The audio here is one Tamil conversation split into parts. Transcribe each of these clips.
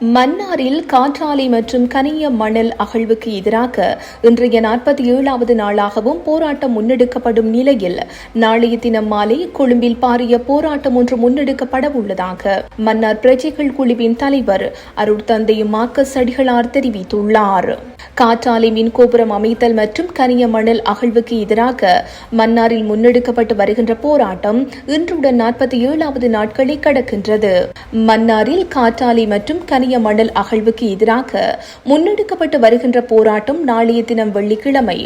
மன்னாரில் காற்றாலை மற்றும் கனிய மணல் அகழ்வுக்கு எதிராக இன்றைய 47வது நாளாகவும் போராட்டம் முன்னெடுக்கப்படும் நிலையில் நாளைய தினம் மாலை கொழும்பில் பாரிய போராட்டம் ஒன்று முன்னெடுக்கப்பட உள்ளதாக மன்னார் பிரஜைகள் குழுவின் தலைவர் அருட்தந்தை மார்க்கஸ் அடிகளார் தெரிவித்துள்ளார். காற்றாலை மின் கோபுரம் அமைத்தல் மற்றும் கனிய மணல் அகழ்வுக்கு எதிராக மன்னாரில் முன்னெடுக்கப்பட்டு வருகின்ற போராட்டம் இன்றுடன் 47வது நாட்களை கடக்கின்றது. மன்னாரில் காற்றாலை மற்றும் கனிய மணல் அகழ்வுக்கு எதிராக முன்னெடுக்கப்பட்டு வருகின்ற போராட்டம் நாளைய தினம் வெள்ளிக்கிழமை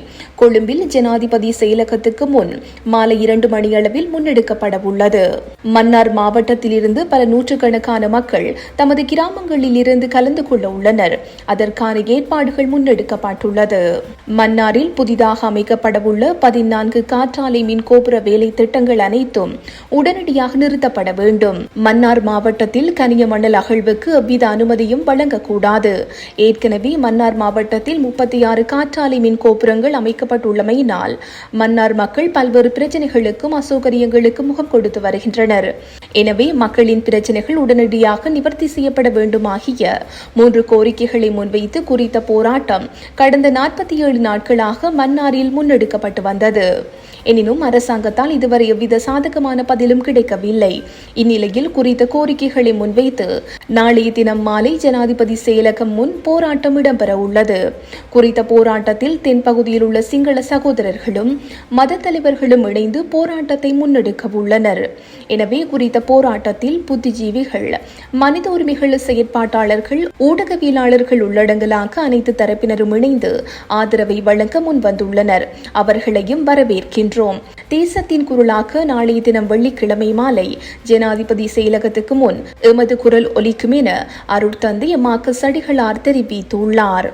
கொழும்பில் ஜனாதிபதி செயலகத்துக்கு முன் மாலை 2 மணியளவில் முன்னெடுக்கப்பட உள்ளது. மன்னார் மாவட்டத்திலிருந்து பல நூற்றுக்கணக்கான மக்கள் தமது கிராமங்களில் இருந்து கலந்து கொள்ள உள்ளனர். அதற்கான ஏற்பாடுகள் முன்னெடுக்கப்பட்டுள்ளது. மன்னாரில் புதிதாக அமைக்கப்படவுள்ள 14 காற்றாலை மின் கோபுர வேலை திட்டங்கள் அனைத்தும் உடனடியாக நிறுத்தப்பட வேண்டும். மன்னார் மாவட்டத்தில் கனிய மணல் அகழ்வுக்கு எவ்வித அனுமதியும் வழங்கக்கூடாது. ஏற்கனவே மன்னார் மாவட்டத்தில் 36 காற்றாலை மின் கோபுரங்கள் அமைக்கப்பட்டுள்ளமையினால் மன்னார் மக்கள் பல்வேறு பிரச்சினைகளுக்கும் அசௌகரியங்களுக்கும் முகம் கொடுத்து வருகின்றனர். எனவே மக்களின் பிரச்சினைகள் உடனடியாக நிவர்த்தி செய்யப்பட வேண்டும் ஆகிய 3 கோரிக்கைகளை முன்வைத்து குறித்த போராட்டம் கடந்த 47 நாட்களாக மன்னாரில் முன்னெடுக்கப்பட்டு வந்தது. எனினும் அரசாங்கத்தால் இதுவரை எவ்வித சாதகமான பதிலும் கிடைக்கவில்லை. இந்நிலையில் குறித்த கோரிக்கைகளை முன்வைத்து நாளைய தினம் மாலை ஜனாதிபதி செயலகம் முன் போராட்டம் இடம்பெற உள்ளது. குறித்த போராட்டத்தில் தென்பகுதியில் உள்ள சிங்கள சகோதரர்களும் மத தலைவர்களும் இணைந்து போராட்டத்தை முன்னெடுக்க உள்ளனர். எனவே குறித்த போராட்டத்தில் புத்திஜீவிகள், மனித உரிமைகள் செயற்பாட்டாளர்கள், ஊடகவியலாளர்கள் உள்ளடங்கலாக அனைத்து தரப்பினரும் இணைந்து ஆதரவை வழங்க முன்வந்துள்ளனர். அவர்களையும் வரவேற்கின்றனர். தேசத்தின் குரலாக நாளைய தினம் வெள்ளிக்கிழமை மாலை ஜனாதிபதி செயலகத்துக்கு முன் எமது குரல் ஒலிக்கும் என அருட்தந்தை மார்க்கஸ் அடிகளார் தெரிவித்துள்ளார்.